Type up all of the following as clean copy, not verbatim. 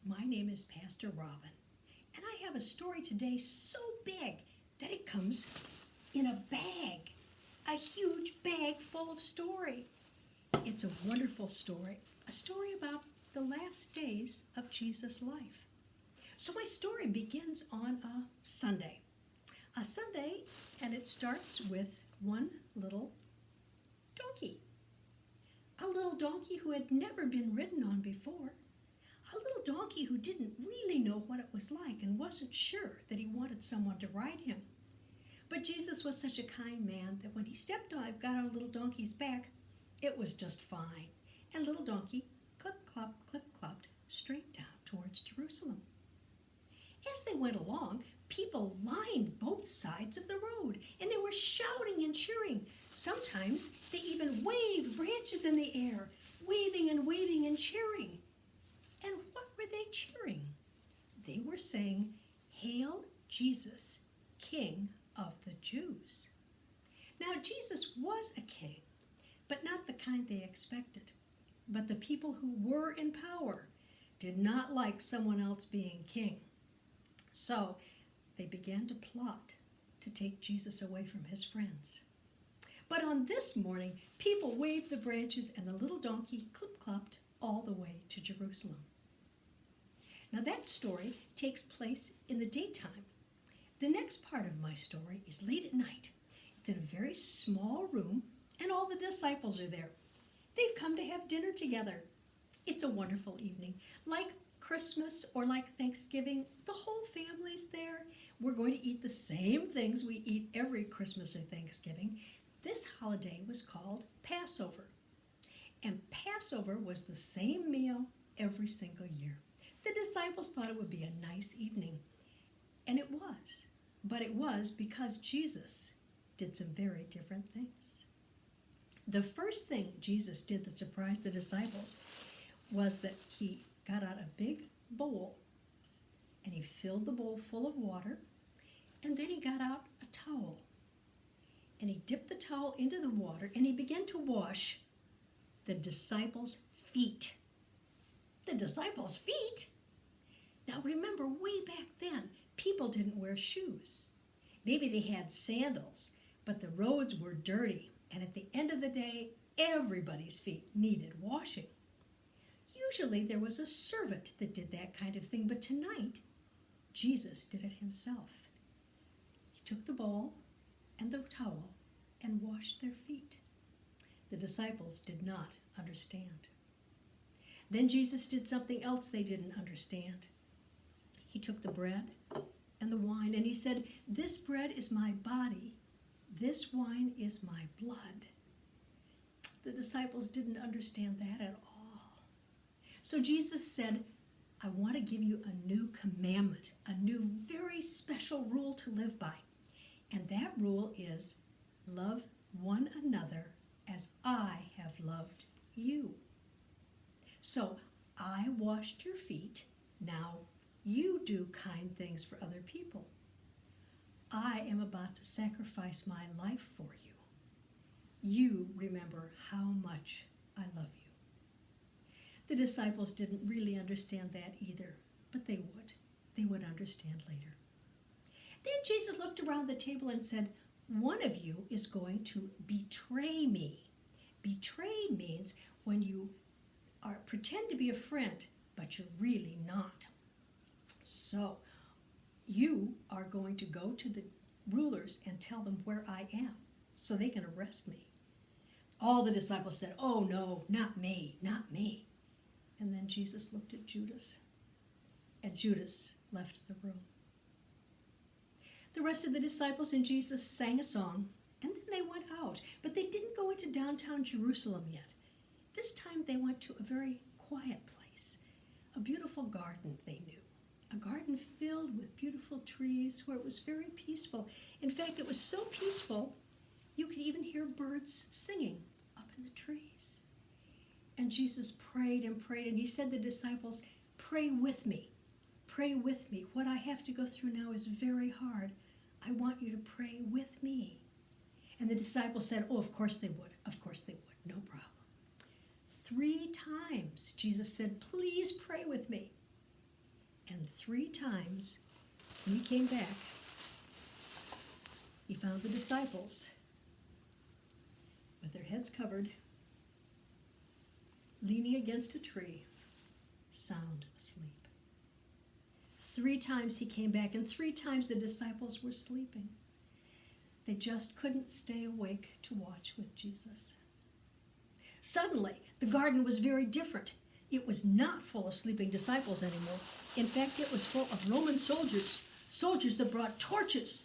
My name is Pastor Robin, and I have a story today so big that it comes in a bag, a huge bag full of story. It's a wonderful story, a story about the last days of Jesus' life. So my story begins on a Sunday, and it starts with one little donkey. A little donkey who had never been ridden on before. A little donkey who didn't really know what it was like and wasn't sure that he wanted someone to ride him. But Jesus was such a kind man that when he got on little donkey's back, it was just fine. And little donkey clip clopped straight down towards Jerusalem. As they went along, people lined both sides of the road, and they were shouting and cheering. Sometimes they even waved branches in the air, waving and cheering. And what were they cheering? They were saying, "Hail Jesus, King of the Jews." Now, Jesus was a king, but not the kind they expected. But the people who were in power did not like someone else being king. So they began to plot to take Jesus away from his friends. But on this morning, people waved the branches and the little donkey clip-clopped all the way to Jerusalem. Now that story takes place in the daytime. The next part of my story is late at night. It's in a very small room, and all the disciples are there. They've come to have dinner together. It's a wonderful evening. Like Christmas or like Thanksgiving, the whole family's there. We're going to eat the same things we eat every Christmas or Thanksgiving. This holiday was called Passover. And Passover was the same meal every single year. The disciples thought it would be a nice evening. And it was. But it was because Jesus did some very different things. The first thing Jesus did that surprised the disciples was that he got out a big bowl and he filled the bowl full of water, and then he got out a towel and he dipped the towel into the water and he began to wash the disciples' feet. The disciples' feet? Now remember, way back then, people didn't wear shoes. Maybe they had sandals, but the roads were dirty, and at the end of the day, everybody's feet needed washing. Usually there was a servant that did that kind of thing, but tonight, Jesus did it himself. He took the bowl and the towel and washed their feet. The disciples did not understand. Then Jesus did something else they didn't understand. He took the bread and the wine and he said, "This bread is my body. This wine is my blood." The disciples didn't understand that at all. So Jesus said, "I want to give you a new commandment, a new very special rule to live by. And that rule is love one another as I have loved you. So I washed your feet. Now you do kind things for other people. I am about to sacrifice my life for you. You remember how much I love you." The disciples didn't really understand that either, but they would. They would understand later. Then Jesus looked around the table and said, "One of you is going to betray me." Betray means when you pretend to be a friend, but you're really not. So you are going to go to the rulers and tell them where I am so they can arrest me. All the disciples said, "Oh no, not me, not me." And then Jesus looked at Judas, and Judas left the room. The rest of the disciples and Jesus sang a song, and then they went out. But they didn't go into downtown Jerusalem yet. This time they went to a very quiet place, a beautiful garden they knew. A garden filled with beautiful trees where it was very peaceful. In fact, it was so peaceful, you could even hear birds singing up in the trees. And Jesus prayed and prayed, and he said to the disciples, "Pray with me. Pray with me. What I have to go through now is very hard. I want you to pray with me." And the disciples said, "Oh, of course they would. Of course they would. No problem." 3 times Jesus said, "Please pray with me." And 3 times when he came back, he found the disciples with their heads covered, leaning against a tree, sound asleep. 3 times he came back, and 3 times the disciples were sleeping. They just couldn't stay awake to watch with Jesus. Suddenly, the garden was very different. It was not full of sleeping disciples anymore. In fact, it was full of Roman soldiers that brought torches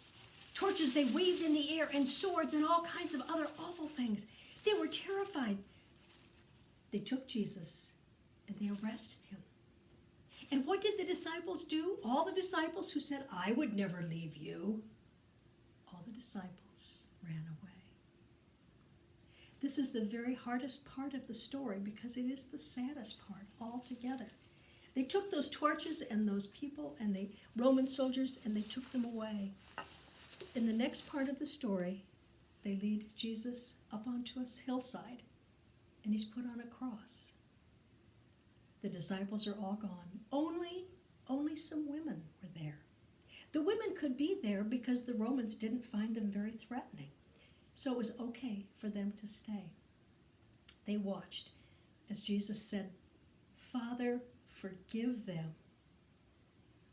they waved in the air, and swords and all kinds of other awful things. They were terrified. They took Jesus and they arrested him. And what did the disciples do? All the disciples who said, "I would never leave you," all the disciples ran away. This is the very hardest part of the story because it is the saddest part altogether. They took those torches and those people and the Roman soldiers and they took them away. In the next part of the story, they lead Jesus up onto a hillside and he's put on a cross. The disciples are all gone. Only some women were there. The women could be there because the Romans didn't find them very threatening. So it was okay for them to stay. They watched as Jesus said, "Father, forgive them.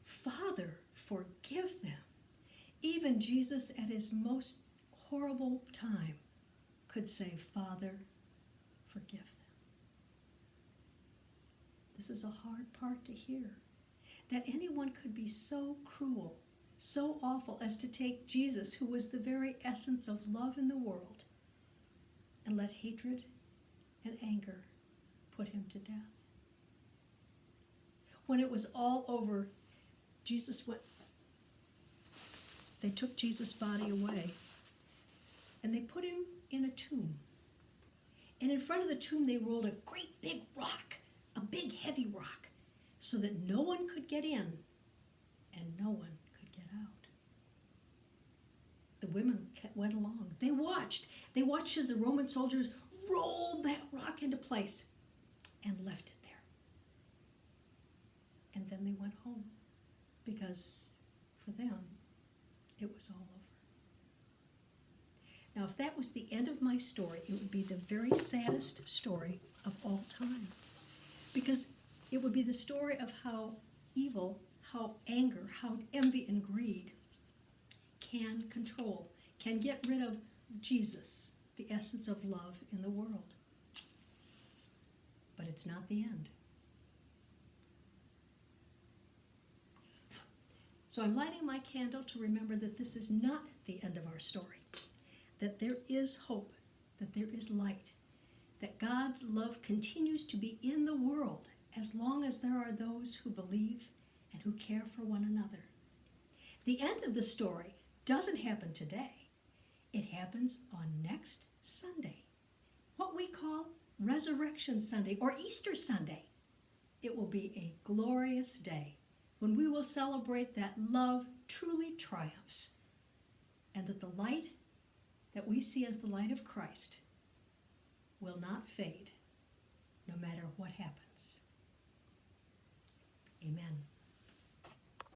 Father, forgive them." Even Jesus at his most horrible time could say, "Father, forgive them." This is a hard part to hear, that anyone could be so cruel, so awful as to take Jesus, who was the very essence of love in the world, and let hatred and anger put him to death. When it was all over, they took Jesus' body away and they put him in a tomb. And in front of the tomb, they rolled a great big rock, a big heavy rock, so that no one could get in and no one could get out. The women went along. They watched as the Roman soldiers rolled that rock into place and left it there. And then they went home because for them, it was all over. Now, if that was the end of my story, it would be the very saddest story of all times. Because it would be the story of how evil, how anger, how envy and greed can get rid of Jesus, the essence of love in the world. But it's not the end. So I'm lighting my candle to remember that this is not the end of our story, that there is hope, that there is light, that God's love continues to be in the world as long as there are those who believe and who care for one another. The end of the story doesn't happen today. It happens on next Sunday, what we call Resurrection Sunday or Easter Sunday. It will be a glorious day when we will celebrate that love truly triumphs and that the light that we see as the light of Christ will not fade no matter what happens. Amen.